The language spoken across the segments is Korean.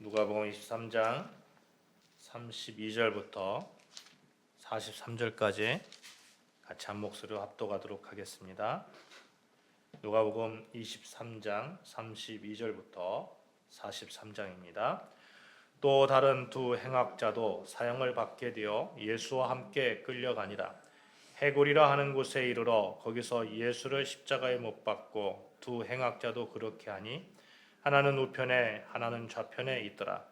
누가복음 23장 32절부터 43절까지 같이 한 목소리로 합독하도록 하겠습니다. 누가복음 23장 32절부터 43장입니다. 또 다른 두 행악자도 사형을 받게 되어 예수와 함께 끌려가니라. 해골이라 하는 곳에 이르러 거기서 예수를 십자가에 못 박고 두 행악자도 그렇게 하니 하나는 우편에 하나는 좌편에 있더라.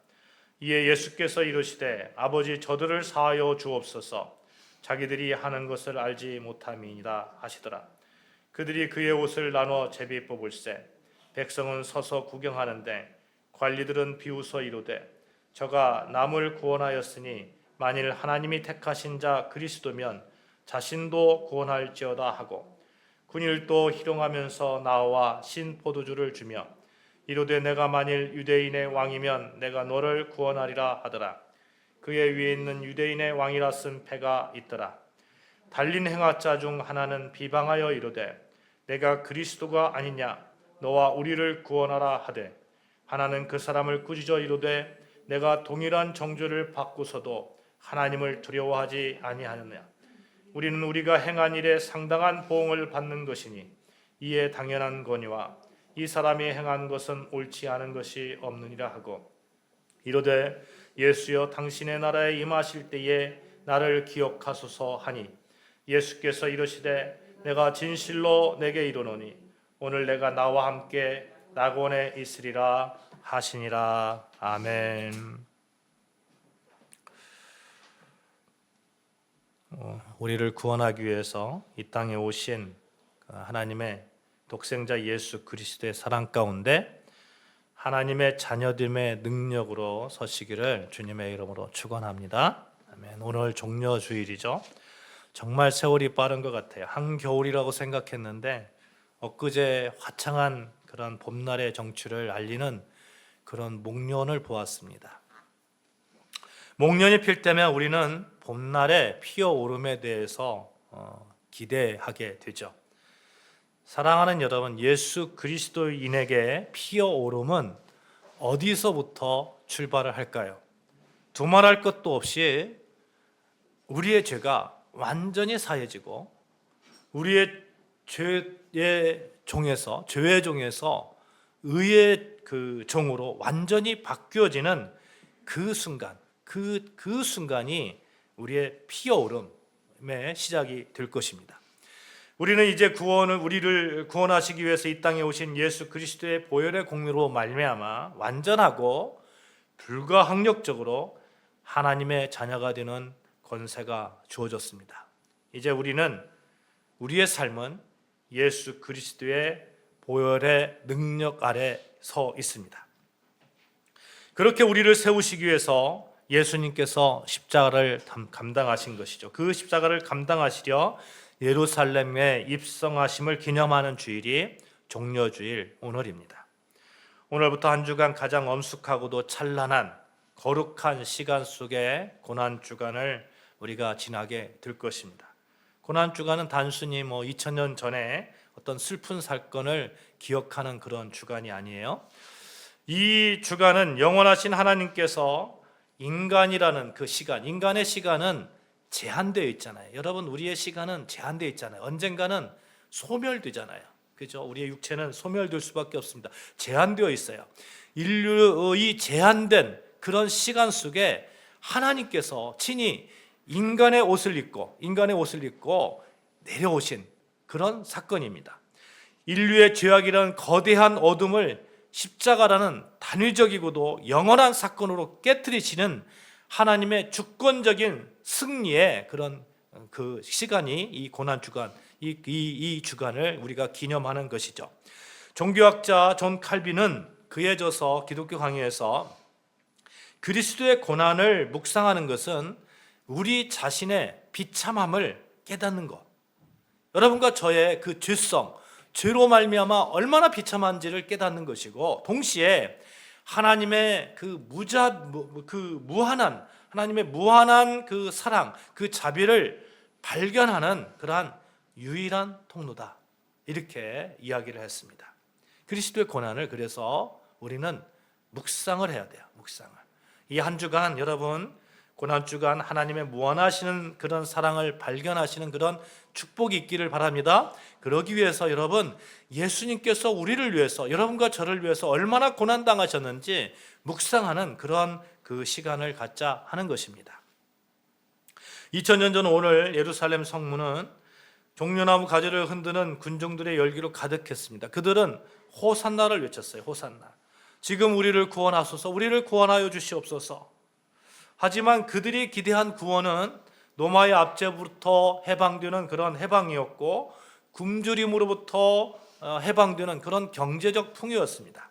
이에 예수께서 이르시되 아버지 저들을 사하여 주옵소서 자기들이 하는 것을 알지 못함이니라 하시더라. 그들이 그의 옷을 나눠 제비 뽑을세 백성은 서서 구경하는데 관리들은 비웃어 이르되 저가 남을 구원하였으니 만일 하나님이 택하신 자 그리스도면 자신도 구원할지어다 하고 군일도 희롱하면서 나와 신 포도주를 주며 이르되 내가 만일 유대인의 왕이면 내가 너를 구원하리라 하더라. 그의 위에 있는 유대인의 왕이라 쓴 패가 있더라. 달린 행악자 중 하나는 비방하여 이르되 내가 그리스도가 아니냐 너와 우리를 구원하라 하되 하나는 그 사람을 꾸짖어 이르되 내가 동일한 정죄를 받고서도 하나님을 두려워하지 아니하느냐. 우리는 우리가 행한 일에 상당한 보응을 받는 것이니 이에 당연한 거니와 이 사람이 행한 것은 옳지 않은 것이 없느니라 하고 이르되 예수여 당신의 나라에 임하실 때에 나를 기억하소서 하니 예수께서 이르시되 내가 진실로 내게 이르노니 오늘 내가 나와 함께 낙원에 있으리라 하시니라. 아멘. 우리를 구원하기 위해서 이 땅에 오신 하나님의 독생자 예수 그리스도의 사랑 가운데 하나님의 자녀됨의 능력으로 서시기를 주님의 이름으로 축원합니다. 아멘. 오늘 종려주일이죠. 정말 세월이 빠른 것 같아요. 한겨울이라고 생각했는데 엊그제 화창한 그런 봄날의 정취를 알리는 그런 목련을 보았습니다. 목련이 필 때면 우리는 봄날의 피어오름에 대해서 기대하게 되죠. 사랑하는 여러분, 예수 그리스도인에게 피어오름은 어디서부터 출발을 할까요? 두말할 것도 없이 우리의 죄가 완전히 사해지고 우리의 죄의 종에서 의의 그 종으로 완전히 바뀌어지는 그 순간, 그 순간이 우리의 피어오름의 시작이 될 것입니다. 우리는 이제 우리를 구원하시기 위해서 이 땅에 오신 예수 그리스도의 보혈의 공로로 말미암아 완전하고 불가항력적으로 하나님의 자녀가 되는 권세가 주어졌습니다. 이제 우리의 삶은 예수 그리스도의 보혈의 능력 아래 서 있습니다. 그렇게 우리를 세우시기 위해서 예수님께서 십자가를 감당하신 것이죠. 그 십자가를 감당하시려 예루살렘에 입성하심을 기념하는 주일이 종려주일 오늘입니다. 오늘부터 한 주간 가장 엄숙하고도 찬란한 거룩한 시간 속에 고난주간을 우리가 지나게 될 것입니다. 고난주간은 단순히 2000년 전에 어떤 슬픈 사건을 기억하는 그런 주간이 아니에요. 이 주간은 영원하신 하나님께서 인간이라는 그 시간, 인간의 시간은 제한되어 있잖아요. 여러분, 우리의 시간은 제한되어 있잖아요. 언젠가는 소멸되잖아요. 그죠? 우리의 육체는 소멸될 수밖에 없습니다. 제한되어 있어요. 인류의 제한된 그런 시간 속에 하나님께서 친히 인간의 옷을 입고 내려오신 그런 사건입니다. 인류의 죄악이라는 거대한 어둠을 십자가라는 단위적이고도 영원한 사건으로 깨트리시는 하나님의 주권적인 승리의 그런 그 시간이 이 고난주간, 이 주간을 우리가 기념하는 것이죠. 종교학자 존 칼빈은 그에 져서 기독교 강의에서 그리스도의 고난을 묵상하는 것은 우리 자신의 비참함을 깨닫는 것, 여러분과 저의 그 죄로 말미암아 얼마나 비참한지를 깨닫는 것이고, 동시에 하나님의 하나님의 무한한 그 사랑, 그 자비를 발견하는 그러한 유일한 통로다, 이렇게 이야기를 했습니다. 그리스도의 고난을 그래서 우리는 묵상을 해야 돼요. 묵상을. 이 한 주간 여러분 고난주간 하나님의 무한하시는 그런 사랑을 발견하시는 그런 축복이 있기를 바랍니다. 그러기 위해서 여러분 예수님께서 우리를 위해서 여러분과 저를 위해서 얼마나 고난당하셨는지 묵상하는 그런 그 시간을 갖자 하는 것입니다. 2000년 전 오늘 예루살렘 성문은 종려나무 가지를 흔드는 군중들의 열기로 가득했습니다. 그들은 호산나를 외쳤어요. 호산나. 지금 우리를 구원하소서, 우리를 구원하여 주시옵소서. 하지만 그들이 기대한 구원은 노마의 압제부터 해방되는 그런 해방이었고 굶주림으로부터 해방되는 그런 경제적 풍요였습니다.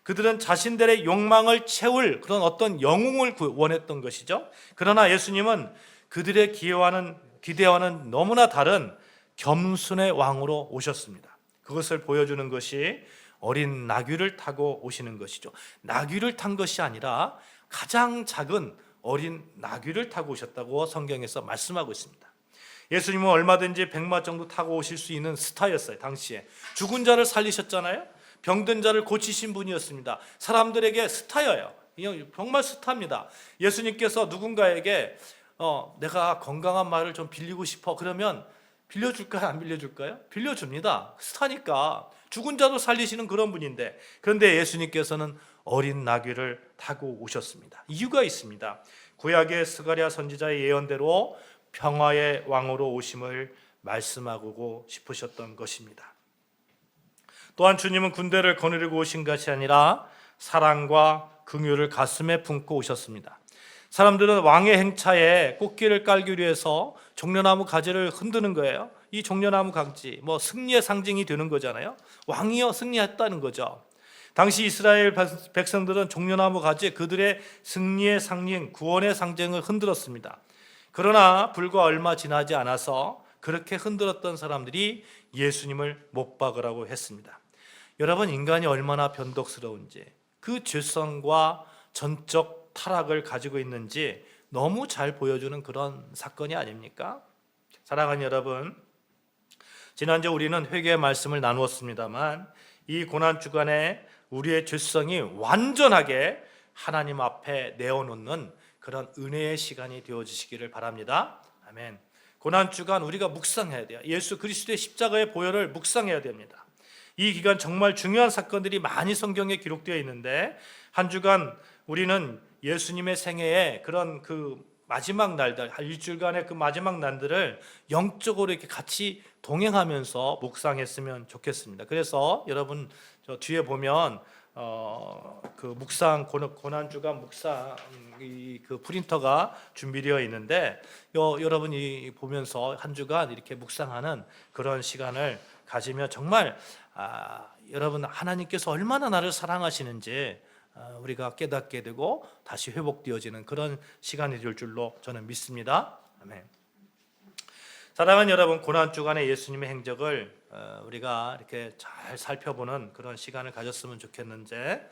그들은 자신들의 욕망을 채울 그런 어떤 영웅을 원했던 것이죠. 그러나 예수님은 그들의 기대와는 너무나 다른 겸손의 왕으로 오셨습니다. 그것을 보여주는 것이 어린 나귀를 타고 오시는 것이죠. 나귀를 탄 것이 아니라 가장 작은 어린 나귀를 타고 오셨다고 성경에서 말씀하고 있습니다. 예수님은 얼마든지 100마 정도 타고 오실 수 있는 스타였어요. 당시에 죽은 자를 살리셨잖아요. 병든 자를 고치신 분이었습니다. 사람들에게 스타예요. 정말 스타입니다. 예수님께서 누군가에게 내가 건강한 말을 좀 빌리고 싶어 그러면 빌려줄까요? 안 빌려줄까요? 빌려줍니다. 스타니까. 죽은 자도 살리시는 그런 분인데, 그런데 예수님께서는 어린 나귀를 타고 오셨습니다. 이유가 있습니다. 구약의 스가랴 선지자의 예언대로 평화의 왕으로 오심을 말씀하고 싶으셨던 것입니다. 또한 주님은 군대를 거느리고 오신 것이 아니라 사랑과 긍휼을 가슴에 품고 오셨습니다. 사람들은 왕의 행차에 꽃길을 깔기 위해서 종려나무 가지를 흔드는 거예요. 이 종려나무 가지 승리의 상징이 되는 거잖아요. 왕이요 승리했다는 거죠. 당시 이스라엘 백성들은 종려나무 가지에 그들의 승리의 상징, 구원의 상징을 흔들었습니다. 그러나 불과 얼마 지나지 않아서 그렇게 흔들었던 사람들이 예수님을 못 박으라고 했습니다. 여러분, 인간이 얼마나 변덕스러운지, 그 죄성과 전적 타락을 가지고 있는지 너무 잘 보여주는 그런 사건이 아닙니까? 사랑하는 여러분, 지난주 우리는 회개의 말씀을 나누었습니다만 이 고난주간에 우리의 죄성이 완전하게 하나님 앞에 내어놓는 그런 은혜의 시간이 되어주시기를 바랍니다. 아멘. 고난주간 우리가 묵상해야 돼요. 예수 그리스도의 십자가의 보혈을 묵상해야 됩니다. 이 기간 정말 중요한 사건들이 많이 성경에 기록되어 있는데 한 주간 우리는 예수님의 생애의 그런 그 마지막 날들, 한 일주일간의 그 마지막 날들을 영적으로 이렇게 같이 동행하면서 묵상했으면 좋겠습니다. 그래서 여러분 저 뒤에 보면 그 묵상 고난주간 묵상 그 프린터가 준비되어 있는데 여러분이 보면서 한 주간 이렇게 묵상하는 그런 시간을 가지면 정말 여러분 하나님께서 얼마나 나를 사랑하시는지 우리가 깨닫게 되고 다시 회복되어지는 그런 시간이 될 줄로 저는 믿습니다. 아멘. 사랑하는 여러분, 고난주간의 예수님의 행적을 우리가 이렇게 잘 살펴보는 그런 시간을 가졌으면 좋겠는데,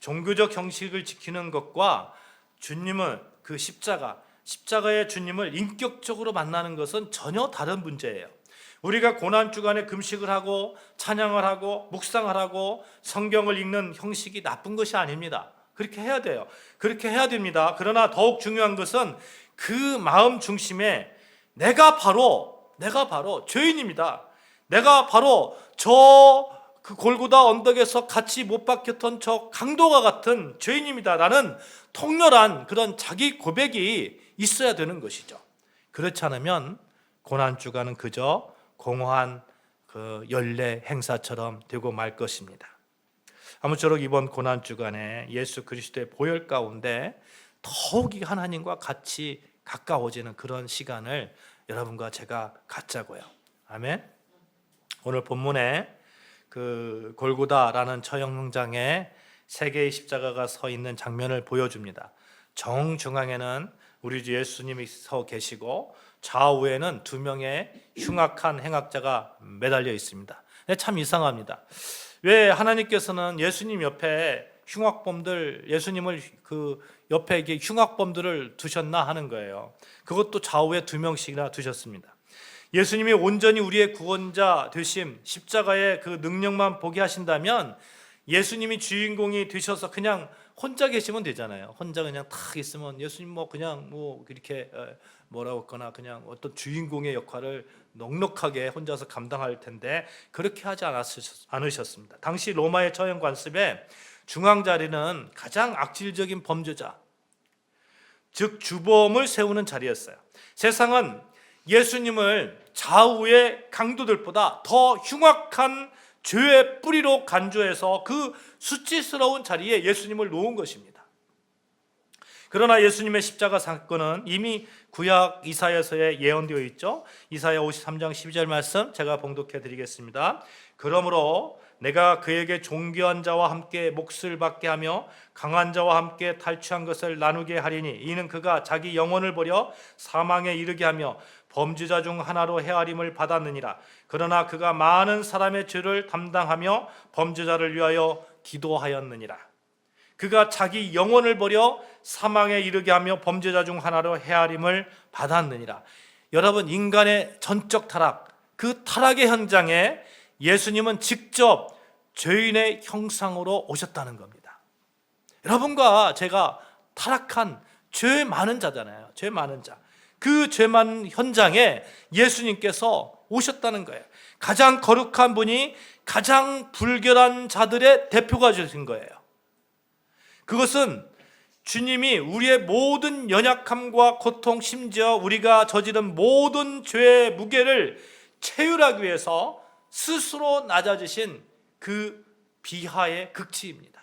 종교적 형식을 지키는 것과 주님은 그 십자가의 주님을 인격적으로 만나는 것은 전혀 다른 문제예요. 우리가 고난주간에 금식을 하고 찬양을 하고 묵상을 하고 성경을 읽는 형식이 나쁜 것이 아닙니다. 그렇게 해야 돼요. 그렇게 해야 됩니다. 그러나 더욱 중요한 것은 그 마음 중심에 내가 바로 죄인입니다. 내가 바로 그 골고다 언덕에서 같이 못 박혔던 저 강도가 같은 죄인입니다. 라는 통렬한 그런 자기 고백이 있어야 되는 것이죠. 그렇지 않으면 고난주간은 그저 공허한 그 연례 행사처럼 되고 말 것입니다. 아무쪼록 이번 고난주간에 예수 그리스도의 보혈 가운데 더욱이 하나님과 같이 가까워지는 그런 시간을 여러분과 제가 갖자고요. 아멘. 오늘 본문에 그 골고다라는 처형장에 세 개의 십자가가 서 있는 장면을 보여줍니다. 정중앙에는 우리 주 예수님이 서 계시고 좌우에는 두 명의 흉악한 행악자가 매달려 있습니다. 참 이상합니다. 왜 하나님께서는 예수님 옆에 예수님을 그 옆에 이게 흉악범들을 두셨나 하는 거예요. 그것도 좌우에 두 명씩이나 두셨습니다. 예수님이 온전히 우리의 구원자 되심, 십자가의 그 능력만 보게 하신다면 예수님이 주인공이 되셔서 그냥 혼자 계시면 되잖아요. 혼자 그냥 탁 있으면 예수님 뭐 그냥 뭐 이렇게 뭐라고 했거나 그냥 어떤 주인공의 역할을 넉넉하게 혼자서 감당할 텐데 그렇게 하지 않으셨습니다. 당시 로마의 처형 관습에 중앙 자리는 가장 악질적인 범죄자, 즉 주범을 세우는 자리였어요. 세상은 예수님을 좌우의 강도들보다 더 흉악한 죄의 뿌리로 간주해서 그 수치스러운 자리에 예수님을 놓은 것입니다. 그러나 예수님의 십자가 사건은 이미 구약 이사야서에 예언되어 있죠. 이사야 53장 12절 말씀 제가 봉독해 드리겠습니다. 그러므로 내가 그에게 존귀한 자와 함께 몫을 받게 하며 강한 자와 함께 탈취한 것을 나누게 하리니 이는 그가 자기 영혼을 버려 사망에 이르게 하며 범죄자 중 하나로 헤아림을 받았느니라. 그러나 그가 많은 사람의 죄를 담당하며 범죄자를 위하여 기도하였느니라. 그가 자기 영혼을 버려 사망에 이르게 하며 범죄자 중 하나로 헤아림을 받았느니라. 여러분, 인간의 전적 타락, 그 타락의 현장에 예수님은 직접 죄인의 형상으로 오셨다는 겁니다. 여러분과 제가 타락한 죄 많은 자잖아요. 죄 많은 자. 그 죄 많은 현장에 예수님께서 오셨다는 거예요. 가장 거룩한 분이 가장 불결한 자들의 대표가 되신 거예요. 그것은 주님이 우리의 모든 연약함과 고통, 심지어 우리가 저지른 모든 죄의 무게를 체휼하기 위해서 스스로 낮아지신 그 비하의 극치입니다.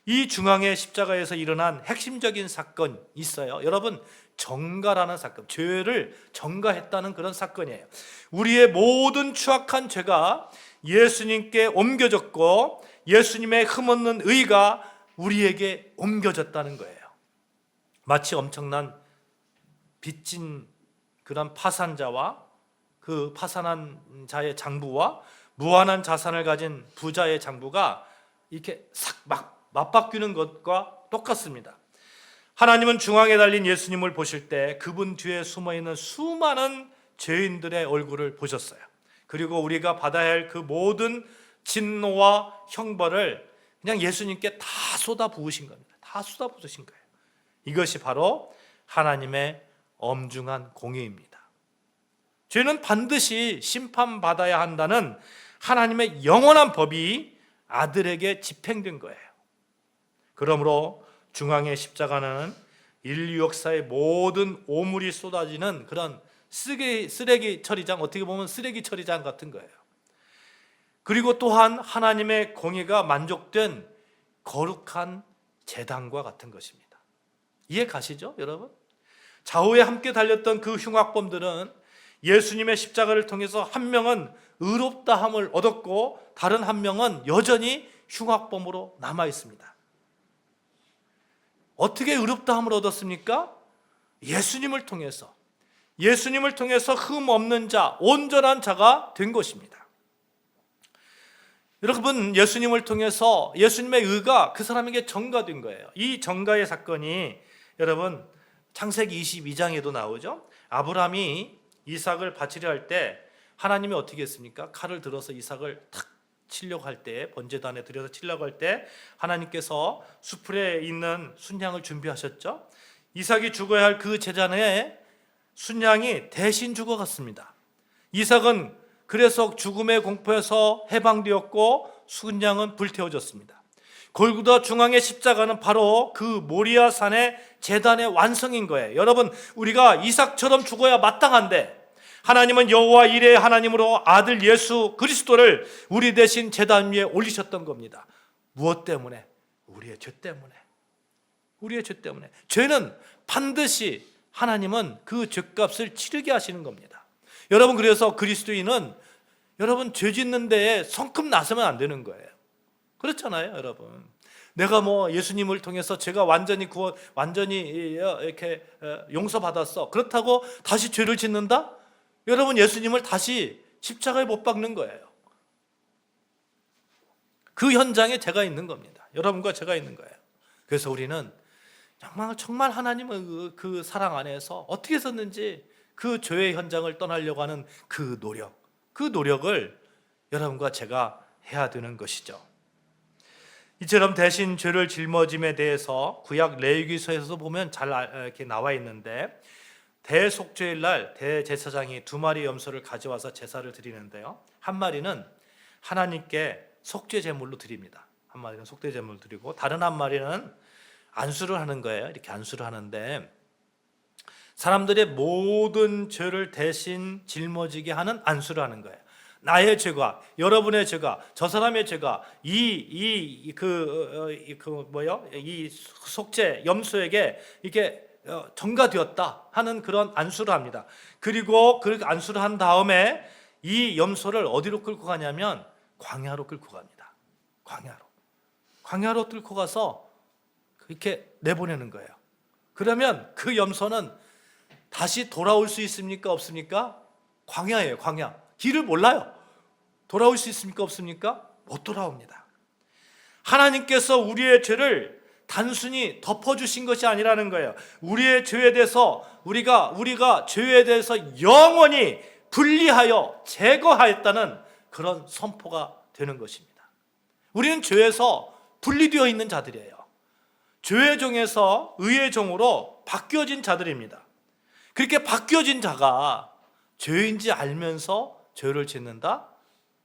이 중앙의 십자가에서 일어난 핵심적인 사건이 있어요. 여러분, 정가라는 사건, 죄를 정가했다는 그런 사건이에요. 우리의 모든 추악한 죄가 예수님께 옮겨졌고 예수님의 흠없는 의가 우리에게 옮겨졌다는 거예요. 마치 엄청난 빚진 그런 파산자와 그 파산한 자의 장부와 무한한 자산을 가진 부자의 장부가 이렇게 싹 막 맞바뀌는 것과 똑같습니다. 하나님은 중앙에 달린 예수님을 보실 때 그분 뒤에 숨어있는 수많은 죄인들의 얼굴을 보셨어요. 그리고 우리가 받아야 할 그 모든 진노와 형벌을 그냥 예수님께 다 쏟아 부으신 겁니다. 다 쏟아 부으신 거예요. 이것이 바로 하나님의 엄중한 공의입니다. 죄는 반드시 심판받아야 한다는 하나님의 영원한 법이 아들에게 집행된 거예요. 그러므로 중앙의 십자가는 인류 역사의 모든 오물이 쏟아지는 그런 쓰레기 처리장, 어떻게 보면 쓰레기 처리장 같은 거예요. 그리고 또한 하나님의 공의가 만족된 거룩한 제단과 같은 것입니다. 이해 가시죠, 여러분? 좌우에 함께 달렸던 그 흉악범들은 예수님의 십자가를 통해서 한 명은 의롭다함을 얻었고 다른 한 명은 여전히 흉악범으로 남아 있습니다. 어떻게 의롭다함을 얻었습니까? 예수님을 통해서 흠 없는 자, 온전한 자가 된 것입니다. 여러분, 예수님을 통해서 예수님의 의가 그 사람에게 전가된 거예요. 이 전가의 사건이 여러분 창세기 22장에도 나오죠. 아브라함이 이삭을 바치려 할 때 하나님이 어떻게 했습니까? 칼을 들어서 이삭을 탁 치려고 할 때, 번제단에 들여서 치려고 할 때 하나님께서 수풀에 있는 순양을 준비하셨죠. 이삭이 죽어야 할 그 제단에 순양이 대신 죽어갔습니다. 이삭은 그래서 죽음의 공포에서 해방되었고 순양은 불태워졌습니다. 골고다 중앙의 십자가는 바로 그 모리아 산의 제단의 완성인 거예요. 여러분, 우리가 이삭처럼 죽어야 마땅한데 하나님은 여호와 이레의 하나님으로 아들 예수 그리스도를 우리 대신 제단 위에 올리셨던 겁니다. 무엇 때문에? 우리의 죄 때문에. 우리의 죄 때문에. 죄는 반드시 하나님은 그 죄값을 치르게 하시는 겁니다. 여러분, 그래서 그리스도인은 여러분 죄 짓는 데에 성큼 나서면 안 되는 거예요. 그렇잖아요, 여러분. 내가 뭐 예수님을 통해서 제가 완전히 이렇게 용서받았어. 그렇다고 다시 죄를 짓는다? 여러분, 예수님을 다시 십자가에 못 박는 거예요. 그 현장에 제가 있는 겁니다. 여러분과 제가 있는 거예요. 그래서 우리는 정말 하나님의 그 사랑 안에서 어떻게 했었는지 그 죄의 현장을 떠나려고 하는 그 노력을 여러분과 제가 해야 되는 것이죠. 이처럼 대신 죄를 짊어짐에 대해서 구약 레위기서에서도 보면 잘 이렇게 나와 있는데, 대속죄일 날 대제사장이 2마리 염소를 가져와서 제사를 드리는데요, 한 마리는 하나님께 속죄 제물로 드립니다. 한 마리는 속죄 제물로 드리고 다른 한 마리는 안수를 하는 거예요. 이렇게 안수를 하는데, 사람들의 모든 죄를 대신 짊어지게 하는 안수를 하는 거예요. 나의 죄가, 여러분의 죄가, 저 사람의 죄가 이 속죄 염소에게 이게 전가되었다 하는 그런 안수를 합니다. 그리고 그 안수를 한 다음에 이 염소를 어디로 끌고 가냐면 광야로 끌고 갑니다. 광야로 끌고 가서 이렇게 내보내는 거예요. 그러면 그 염소는 다시 돌아올 수 있습니까? 없습니까? 광야예요, 광야. 길을 몰라요. 돌아올 수 있습니까? 없습니까? 못 돌아옵니다. 하나님께서 우리의 죄를 단순히 덮어주신 것이 아니라는 거예요. 우리의 죄에 대해서 우리가 죄에 대해서 영원히 분리하여 제거하였다는 그런 선포가 되는 것입니다. 우리는 죄에서 분리되어 있는 자들이에요. 죄의 종에서 의의 종으로 바뀌어진 자들입니다. 그렇게 바뀌어진 자가 죄인지 알면서 죄를 짓는다?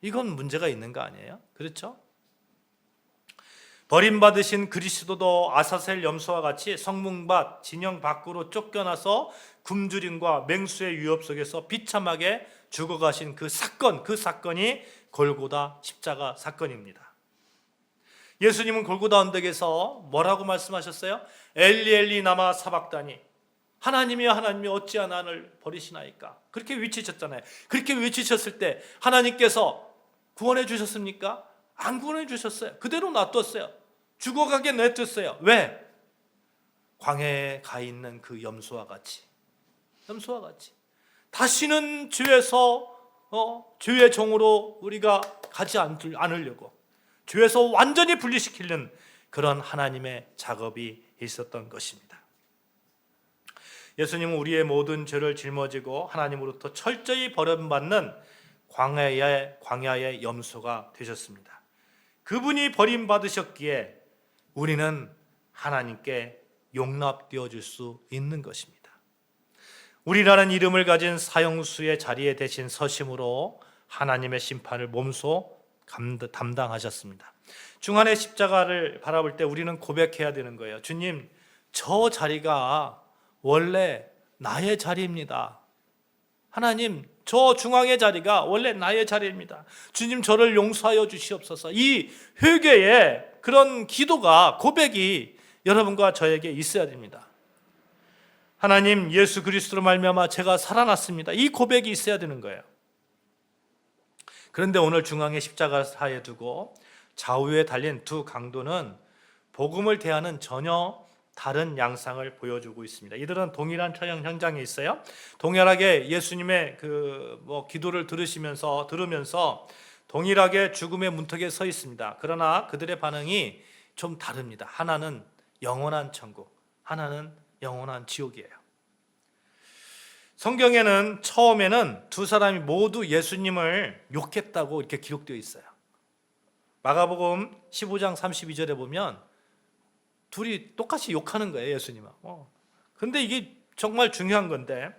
이건 문제가 있는 거 아니에요? 그렇죠? 버림받으신 그리스도도 아사셀 염소와 같이 성문밭 진영 밖으로 쫓겨나서 굶주림과 맹수의 위협 속에서 비참하게 죽어가신 그 사건이 골고다 십자가 사건입니다. 예수님은 골고다 언덕에서 뭐라고 말씀하셨어요? 엘리 엘리 나마 사박다니, 하나님이여 하나님이 어찌하여 나를 버리시나이까. 그렇게 외치셨잖아요. 그렇게 외치셨을 때 하나님께서 구원해 주셨습니까? 안 구원해 주셨어요. 그대로 놔뒀어요. 죽어가게 내뒀어요. 왜? 광야에 가 있는 그 염소와 같이 다시는 죄에서 죄의 종으로 우리가 가지 않으려고, 죄에서 완전히 분리시키는 그런 하나님의 작업이 있었던 것입니다. 예수님은 우리의 모든 죄를 짊어지고 하나님으로부터 철저히 버림받는 광야의 염소가 되셨습니다. 그분이 버림받으셨기에 우리는 하나님께 용납되어질 수 있는 것입니다. 우리라는 이름을 가진 사형수의 자리에 대신 서심으로 하나님의 심판을 몸소 담당하셨습니다. 중안의 십자가를 바라볼 때 우리는 고백해야 되는 거예요. 주님, 저 자리가 원래 나의 자리입니다. 하나님, 저 중앙의 자리가 원래 나의 자리입니다. 주님, 저를 용서하여 주시옵소서. 이 회개의 그런 기도가, 고백이 여러분과 저에게 있어야 됩니다. 하나님, 예수 그리스도로 말미암아 제가 살아났습니다. 이 고백이 있어야 되는 거예요. 그런데 오늘 중앙의 십자가사에 두고 좌우에 달린 두 강도는 복음을 대하는 전혀 다른 양상을 보여주고 있습니다. 이들은 동일한 촬영 현장에 있어요. 동일하게 예수님의 기도를 들으면서 동일하게 죽음의 문턱에 서 있습니다. 그러나 그들의 반응이 좀 다릅니다. 하나는 영원한 천국, 하나는 영원한 지옥이에요. 성경에는 처음에는 두 사람이 모두 예수님을 욕했다고 이렇게 기록되어 있어요. 마가복음 15장 32절에 보면 둘이 똑같이 욕하는 거예요, 예수님은. 근데 이게 정말 중요한 건데,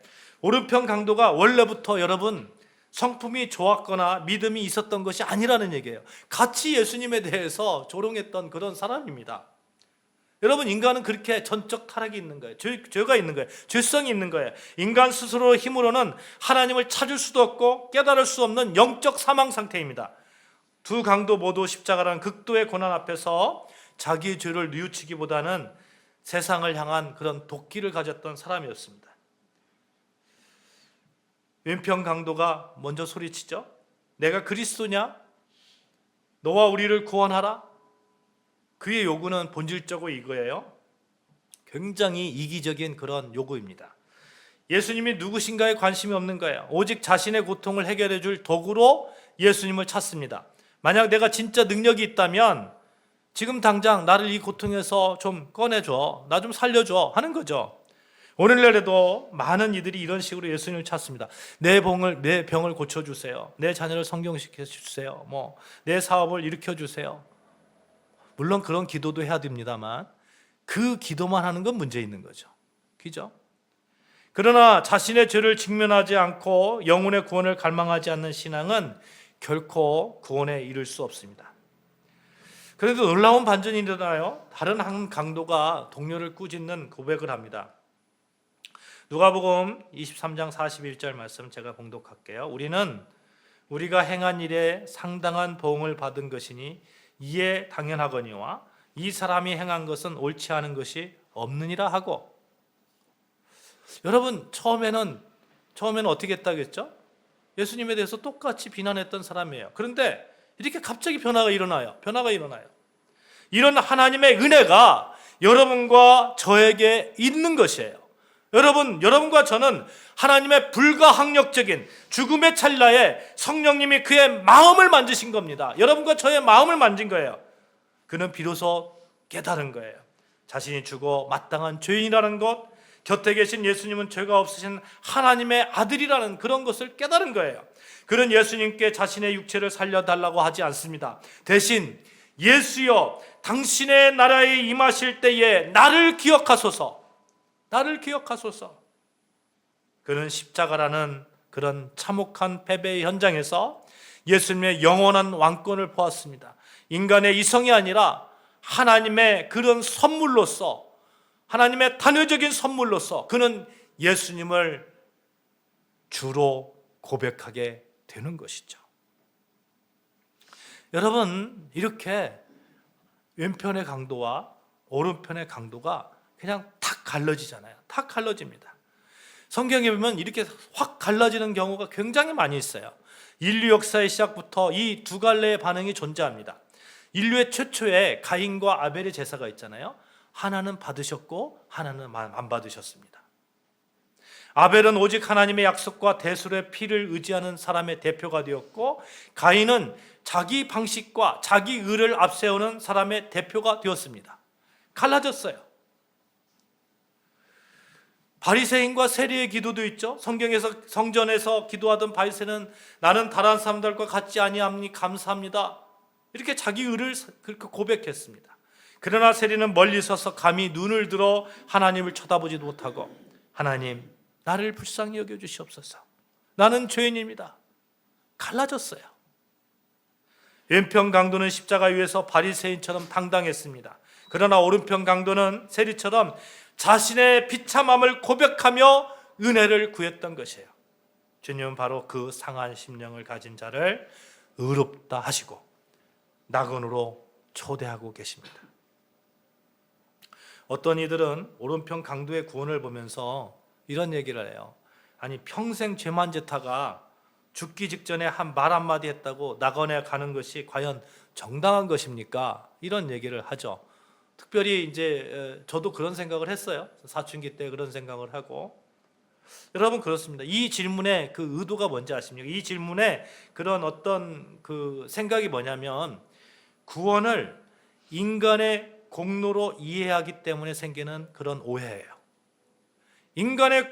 오른편 강도가 원래부터 여러분 성품이 좋았거나 믿음이 있었던 것이 아니라는 얘기예요. 같이 예수님에 대해서 조롱했던 그런 사람입니다. 여러분, 인간은 그렇게 전적 타락이 있는 거예요. 죄가 있는 거예요. 죄성이 있는 거예요. 인간 스스로 힘으로는 하나님을 찾을 수도 없고 깨달을 수 없는 영적 사망 상태입니다. 두 강도 모두 십자가라는 극도의 고난 앞에서 자기의 죄를 뉘우치기보다는 세상을 향한 그런 도끼를 가졌던 사람이었습니다. 왼편 강도가 먼저 소리치죠. 내가 그리스도냐? 너와 우리를 구원하라. 그의 요구는 본질적으로 이거예요. 굉장히 이기적인 그런 요구입니다. 예수님이 누구신가에 관심이 없는 거예요. 오직 자신의 고통을 해결해 줄 도구로 예수님을 찾습니다. 만약 내가 진짜 능력이 있다면 지금 당장 나를 이 고통에서 좀 꺼내줘, 나 좀 살려줘 하는 거죠. 오늘날에도 많은 이들이 이런 식으로 예수님을 찾습니다. 내 병을 고쳐주세요. 내 자녀를 성경시켜 주세요. 내 사업을 일으켜 주세요. 물론 그런 기도도 해야 됩니다만 그 기도만 하는 건 문제 있는 거죠. 그죠? 그러나 자신의 죄를 직면하지 않고 영혼의 구원을 갈망하지 않는 신앙은 결코 구원에 이를 수 없습니다. 그런데 놀라운 반전이 일어나요. 다른 한 강도가 동료를 꾸짖는 고백을 합니다. 누가복음 23장 41절 말씀 제가 봉독할게요. 우리는 우리가 행한 일에 상당한 보응을 받은 것이니 이에 당연하거니와 이 사람이 행한 것은 옳지 않은 것이 없느니라 하고. 여러분, 처음에는 어떻게 했다겠죠? 예수님에 대해서 똑같이 비난했던 사람이에요. 그런데 이렇게 갑자기 변화가 일어나요. 이런 하나님의 은혜가 여러분과 저에게 있는 것이에요. 여러분과 저는 하나님의 불가항력적인 죽음의 찰나에 성령님이 그의 마음을 만지신 겁니다. 여러분과 저의 마음을 만진 거예요. 그는 비로소 깨달은 거예요. 자신이 죽어 마땅한 죄인이라는 것, 곁에 계신 예수님은 죄가 없으신 하나님의 아들이라는 그런 것을 깨달은 거예요. 그는 예수님께 자신의 육체를 살려달라고 하지 않습니다. 대신 예수여 당신의 나라에 임하실 때에 나를 기억하소서. 그는 십자가라는 그런 참혹한 패배의 현장에서 예수님의 영원한 왕권을 보았습니다. 인간의 이성이 아니라 하나님의 그런 선물로서, 하나님의 단회적인 선물로서 그는 예수님을 주로 고백하게 되는 것이죠. 여러분, 이렇게 왼편의 강도와 오른편의 강도가 그냥 탁 갈라지잖아요. 탁 갈라집니다. 성경에 보면 이렇게 확 갈라지는 경우가 굉장히 많이 있어요. 인류 역사의 시작부터 이 두 갈래의 반응이 존재합니다. 인류의 최초의 가인과 아벨의 제사가 있잖아요. 하나는 받으셨고 하나는 안 받으셨습니다. 아벨은 오직 하나님의 약속과 대속의 피를 의지하는 사람의 대표가 되었고, 가인은 자기 방식과 자기 의를 앞세우는 사람의 대표가 되었습니다. 갈라졌어요. 바리새인과 세리의 기도도 있죠. 성전에서 기도하던 바리새인은 나는 다른 사람들과 같지 아니함니 감사합니다, 이렇게 자기 의를 그렇게 고백했습니다. 그러나 세리는 멀리 서서 감히 눈을 들어 하나님을 쳐다보지도 못하고, 하나님 나를 불쌍히 여겨주시옵소서, 나는 죄인입니다. 갈라졌어요. 왼편 강도는 십자가 위에서 바리새인처럼 당당했습니다. 그러나 오른편 강도는 세리처럼 자신의 비참함을 고백하며 은혜를 구했던 것이에요. 주님은 바로 그 상한 심령을 가진 자를 의롭다 하시고 낙원으로 초대하고 계십니다. 어떤 이들은 오른편 강도의 구원을 보면서 이런 얘기를 해요. 아니, 평생 죄만 짓다가 죽기 직전에 한 말 한마디 했다고 낙원에 가는 것이 과연 정당한 것입니까? 이런 얘기를 하죠. 특별히 이제 저도 그런 생각을 했어요. 사춘기 때 그런 생각을 하고. 여러분, 그렇습니다. 이 질문의 그 의도가 뭔지 아십니까? 이 질문의 그런 어떤 그 생각이 뭐냐면, 구원을 인간의 공로로 이해하기 때문에 생기는 그런 오해예요. 인간의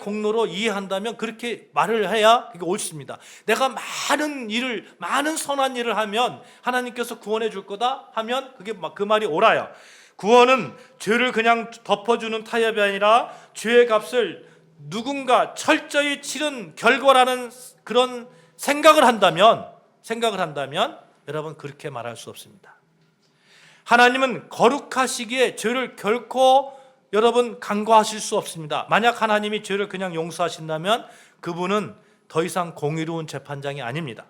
공로로 이해한다면 그렇게 말을 해야 그게 옳습니다. 내가 많은 선한 일을 하면 하나님께서 구원해 줄 거다 하면 그게 그 말이 옳아요. 구원은 죄를 그냥 덮어주는 타협이 아니라 죄의 값을 누군가 철저히 치른 결과라는 그런 생각을 한다면 여러분, 그렇게 말할 수 없습니다. 하나님은 거룩하시기에 죄를 결코 여러분 간과하실 수 없습니다. 만약 하나님이 죄를 그냥 용서하신다면 그분은 더 이상 공의로운 재판장이 아닙니다.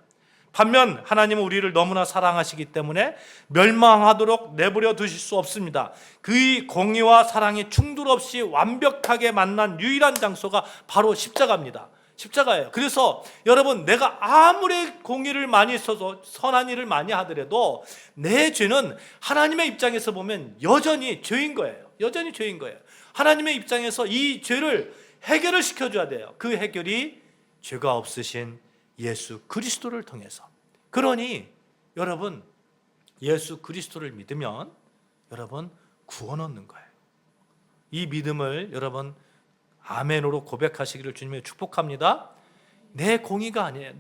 반면 하나님은 우리를 너무나 사랑하시기 때문에 멸망하도록 내버려 두실 수 없습니다. 그의 공의와 사랑이 충돌 없이 완벽하게 만난 유일한 장소가 바로 십자가예요. 그래서 여러분, 내가 아무리 공의를 많이 써서 선한 일을 많이 하더라도 내 죄는 하나님의 입장에서 보면 여전히 죄인 거예요. 하나님의 입장에서 이 죄를 해결을 시켜줘야 돼요. 그 해결이 죄가 없으신 예수 그리스도를 통해서. 그러니 여러분, 예수 그리스도를 믿으면 여러분 구원 얻는 거예요. 이 믿음을 여러분 아멘으로 고백하시기를 주님의 축복합니다. 내 공의가 아니에요.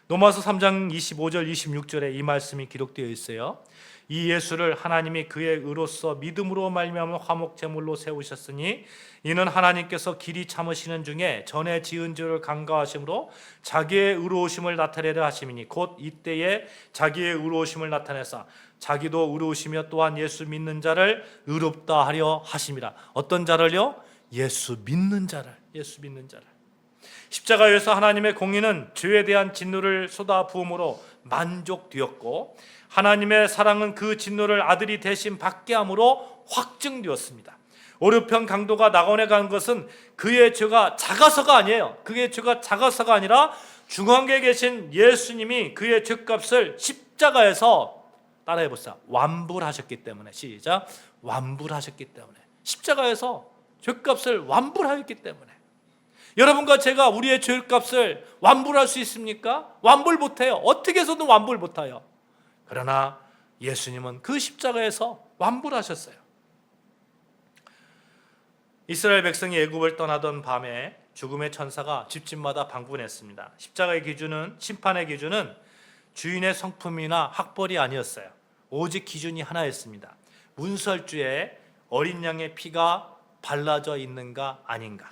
로마서 3장 25절 26절에 이 말씀이 기록되어 있어요. 이 예수를 하나님이 그의 의로서 믿음으로 말미암아 화목 제물로 세우셨으니 이는 하나님께서 길이 참으시는 중에 전에 지은 죄를 간과하심으로 자기의 의로우심을 나타내려 하심이니 곧 이때에 자기의 의로우심을 나타내사 자기도 의로우시며 또한 예수 믿는 자를 의롭다 하려 하심이라. 어떤 자를요? 예수 믿는 자를. 예수 믿는 자를. 십자가에서 하나님의 공의는 죄에 대한 진노를 쏟아 부음으로 만족되었고 하나님의 사랑은 그 진노를 아들이 대신 받게 함으로 확증되었습니다. 오류편 강도가 낙원에 간 것은 그의 죄가 작아서가 아니에요. 그의 죄가 작아서가 아니라 중앙에 계신 예수님이 그의 죄값을 십자가에서 따라해보세요. 완불하셨기 때문에. 시작. 완불하셨기 때문에. 십자가에서 죄값을 완불하였기 때문에. 여러분과 제가 우리의 죄값을 완불할 수 있습니까? 완불 못해요. 어떻게 해서든 완불 못해요. 그러나 예수님은 그 십자가에서 완불하셨어요. 이스라엘 백성이 애굽을 떠나던 밤에 죽음의 천사가 집집마다 방문했습니다. 십자가의 기준은, 심판의 기준은 주인의 성품이나 학벌이 아니었어요. 오직 기준이 하나였습니다. 문설주에 어린 양의 피가 발라져 있는가 아닌가.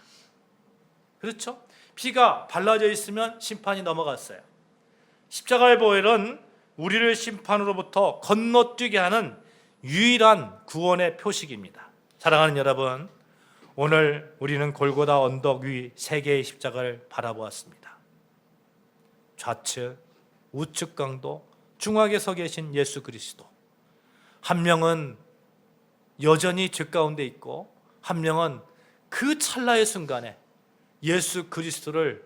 그렇죠? 피가 발라져 있으면 심판이 넘어갔어요. 십자가의 보혈은 우리를 심판으로부터 건너뛰게 하는 유일한 구원의 표식입니다. 사랑하는 여러분, 오늘 우리는 골고다 언덕 위 세 개의 십자가를 바라보았습니다. 좌측, 우측 강도, 중앙에 서 계신 예수 그리스도. 한 명은 여전히 죄 가운데 있고 한 명은 그 찰나의 순간에 예수 그리스도를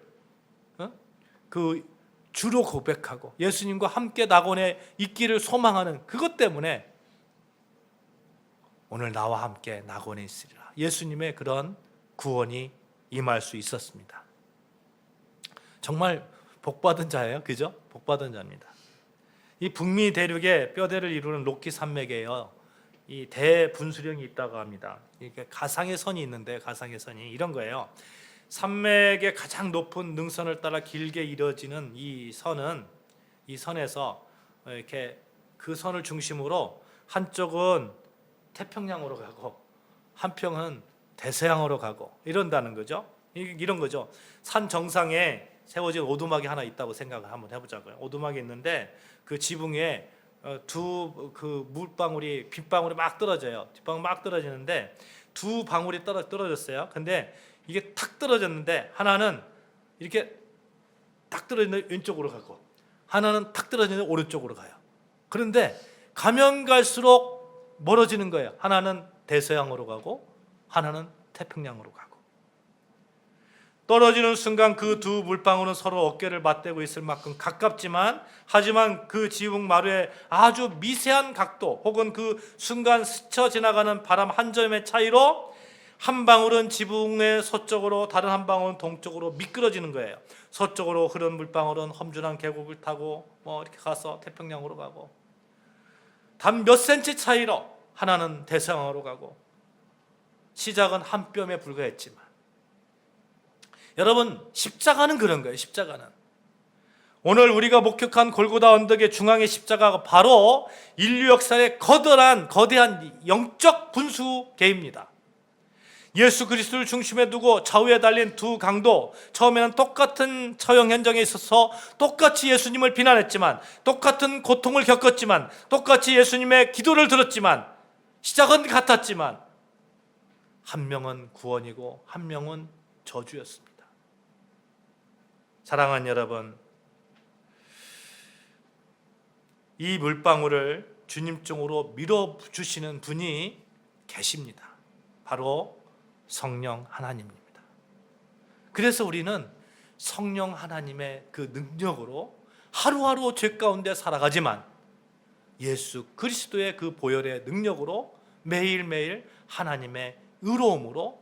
그 주로 고백하고 예수님과 함께 낙원에 있기를 소망하는 그것 때문에 오늘 나와 함께 낙원에 있으리라. 예수님의 그런 구원이 임할 수 있었습니다. 정말 복받은 자예요. 그죠? 복받은 자입니다. 이 북미 대륙의 뼈대를 이루는 로키 산맥에요. 이 대분수령이 있다고 합니다. 이게 가상의 선이 있는데 가상의 선이 이런 거예요. 산맥의 가장 높은 능선을 따라 길게 이뤄지는 이 선에서 이렇게 그 선을 중심으로 한쪽은 태평양으로 가고 한편은 대서양으로 가고 이런다는 거죠. 이런 거죠. 산 정상에 세워진 오두막이 하나 있다고 생각을 한번 해보자고요. 오두막이 있는데 그 지붕에 두 그 물방울이 빗방울이 막 떨어져요. 빗방울 막 떨어지는데 두 방울이 떨어졌어요. 근데 이게 탁 떨어졌는데 하나는 이렇게 탁 떨어지는 왼쪽으로 가고 하나는 탁 떨어지는 오른쪽으로 가요. 그런데 가면 갈수록 멀어지는 거예요. 하나는 대서양으로 가고 하나는 태평양으로 가고. 떨어지는 순간 그 두 물방울은 서로 어깨를 맞대고 있을 만큼 가깝지만 하지만 그 지붕 마루의 아주 미세한 각도 혹은 그 순간 스쳐 지나가는 바람 한 점의 차이로 한 방울은 지붕의 서쪽으로 다른 한 방울은 동쪽으로 미끄러지는 거예요. 서쪽으로 흐른 물방울은 험준한 계곡을 타고 이렇게 가서 태평양으로 가고 단 몇 센치 차이로 하나는 대서양으로 가고 시작은 한 뼘에 불과했지만 여러분 십자가는 그런 거예요. 십자가는 오늘 우리가 목격한 골고다 언덕의 중앙의 십자가가 바로 인류 역사의 거대한 영적 분수계입니다. 예수 그리스도를 중심에 두고 좌우에 달린 두 강도, 처음에는 똑같은 처형 현장에 있어서 똑같이 예수님을 비난했지만 똑같은 고통을 겪었지만 똑같이 예수님의 기도를 들었지만 시작은 같았지만 한 명은 구원이고 한 명은 저주였습니다. 사랑하는 여러분, 이 물방울을 주님 쪽으로 밀어주시는 분이 계십니다. 바로 성령 하나님입니다. 그래서 우리는 성령 하나님의 그 능력으로 하루하루 죄 가운데 살아가지만 예수 그리스도의 그 보혈의 능력으로 매일매일 하나님의 의로움으로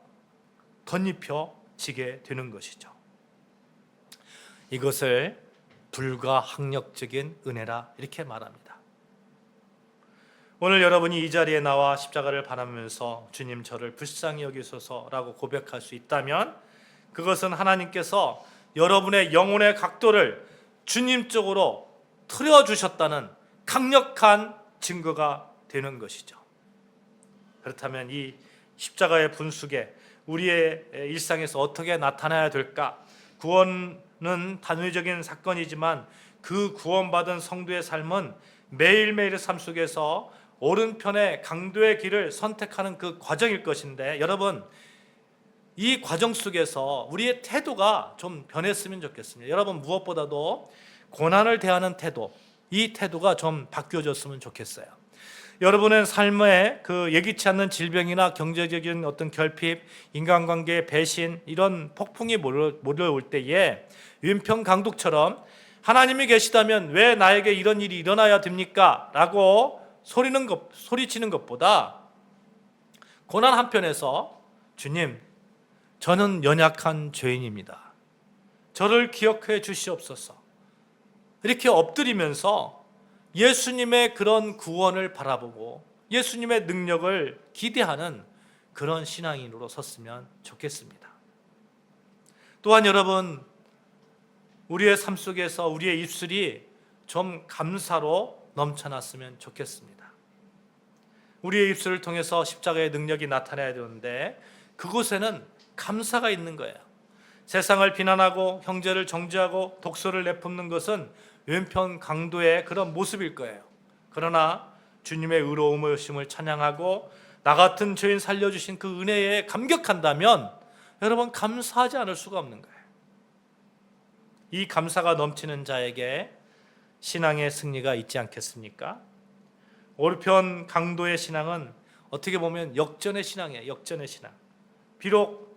덧입혀지게 되는 것이죠. 이것을 불가항력적인 은혜라 이렇게 말합니다. 오늘 여러분이 이 자리에 나와 십자가를 바라보면서 주님 저를 불쌍히 여기소서라고 고백할 수 있다면 그것은 하나님께서 여러분의 영혼의 각도를 주님 쪽으로 틀어주셨다는 강력한 증거가 되는 것이죠. 그렇다면 이 십자가의 분수계 우리의 일상에서 어떻게 나타나야 될까? 구원은 단위적인 사건이지만 그 구원받은 성도의 삶은 매일매일의 삶 속에서 오른편의 강도의 길을 선택하는 그 과정일 것인데, 여러분 이 과정 속에서 우리의 태도가 좀 변했으면 좋겠습니다. 여러분 무엇보다도 고난을 대하는 태도, 이 태도가 좀 바뀌어졌으면 좋겠어요. 여러분의 삶에 그 예기치 않는 질병이나 경제적인 어떤 결핍, 인간관계의 배신, 이런 폭풍이 몰려올 때에 윈평 강독처럼 하나님이 계시다면 왜 나에게 이런 일이 일어나야 됩니까? 라고 소리치는 것보다 고난 한편에서 주님, 저는 연약한 죄인입니다. 저를 기억해 주시옵소서. 이렇게 엎드리면서 예수님의 그런 구원을 바라보고 예수님의 능력을 기대하는 그런 신앙인으로 섰으면 좋겠습니다. 또한 여러분, 우리의 삶 속에서 우리의 입술이 좀 감사로 넘쳐났으면 좋겠습니다. 우리의 입술을 통해서 십자가의 능력이 나타나야 되는데 그곳에는 감사가 있는 거예요. 세상을 비난하고 형제를 정죄하고 독소를 내뿜는 것은 왼편 강도의 그런 모습일 거예요. 그러나 주님의 의로우심을 찬양하고 나 같은 죄인 살려주신 그 은혜에 감격한다면 여러분 감사하지 않을 수가 없는 거예요. 이 감사가 넘치는 자에게 신앙의 승리가 있지 않겠습니까? 오른편 강도의 신앙은 어떻게 보면 역전의 신앙이에요. 역전의 신앙. 비록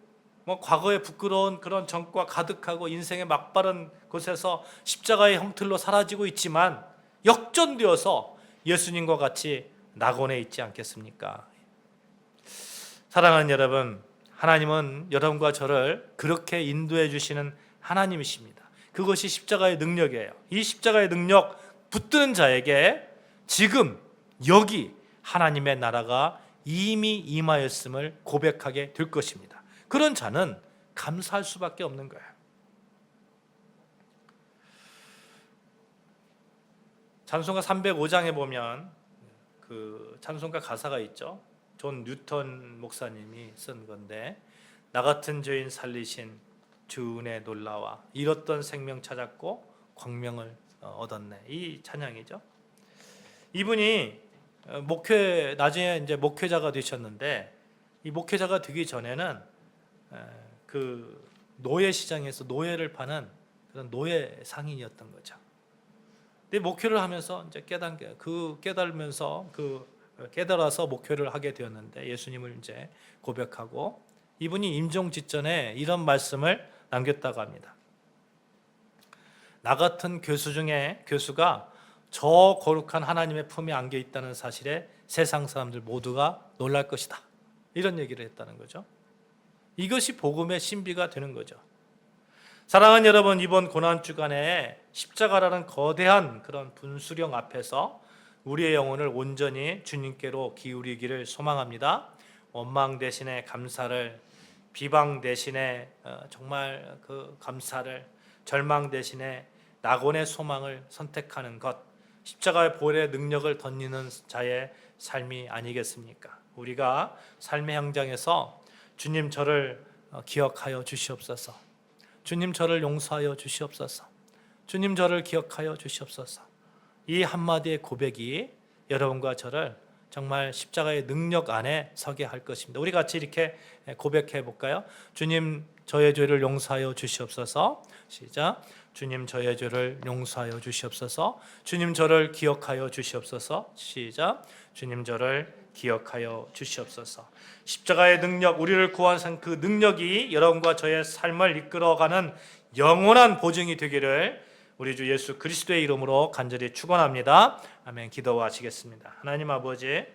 과거에 부끄러운 그런 정과 가득하고 인생의 막바른 곳에서 십자가의 형틀로 사라지고 있지만 역전되어서 예수님과 같이 낙원에 있지 않겠습니까? 사랑하는 여러분, 하나님은 여러분과 저를 그렇게 인도해 주시는 하나님이십니다. 그것이 십자가의 능력이에요. 이 십자가의 능력 붙드는 자에게 지금 여기 하나님의 나라가 이미 임하였음을 고백하게 될 것입니다. 그런 자는 감사할 수밖에 없는 거예요. 찬송가 305장에 보면 그 찬송가 가사가 있죠. 존 뉴턴 목사님이 쓴 건데, 나 같은 죄인 살리신 주 은혜 놀라와 잃었던 생명 찾았고 광명을 얻었네. 이 찬양이죠. 이분이 나중에 이제 목회자가 되셨는데, 이 목회자가 되기 전에는 그 노예 시장에서 노예를 파는 그런 노예 상인이었던 거죠. 근데 목회를 하면서 이제 깨달아서 목회를 하게 되었는데 예수님을 이제 고백하고, 이분이 임종 직전에 이런 말씀을 남겼다고 합니다. 나 같은 교수가 저 거룩한 하나님의 품에 안겨 있다는 사실에 세상 사람들 모두가 놀랄 것이다. 이런 얘기를 했다는 거죠. 이것이 복음의 신비가 되는 거죠. 사랑하는 여러분, 이번 고난 주간에 십자가라는 거대한 그런 분수령 앞에서 우리의 영혼을 온전히 주님께로 기울이기를 소망합니다. 원망 대신에 감사를, 비방 대신에 정말 그 감사를, 절망 대신에 낙원의 소망을 선택하는 것, 십자가의 보혈의 능력을 덧입는 자의 삶이 아니겠습니까? 우리가 삶의 현장에서 주님 저를 기억하여 주시옵소서, 주님 저를 용서하여 주시옵소서, 주님 저를 기억하여 주시옵소서, 이 한마디의 고백이 여러분과 저를 정말 십자가의 능력 안에 서게 할 것입니다. 우리 같이 이렇게 고백해 볼까요? 주님 저의 죄를 용서하여 주시옵소서. 시작. 주님 저의 죄를 용서하여 주시옵소서. 주님 저를 기억하여 주시옵소서. 시작. 주님 저를 기억하여 주시옵소서. 십자가의 능력, 우리를 구원하신 그 능력이 여러분과 저의 삶을 이끌어가는 영원한 보증이 되기를 우리 주 예수 그리스도의 이름으로 간절히 축원합니다. 아멘. 기도하시겠습니다. 하나님 아버지,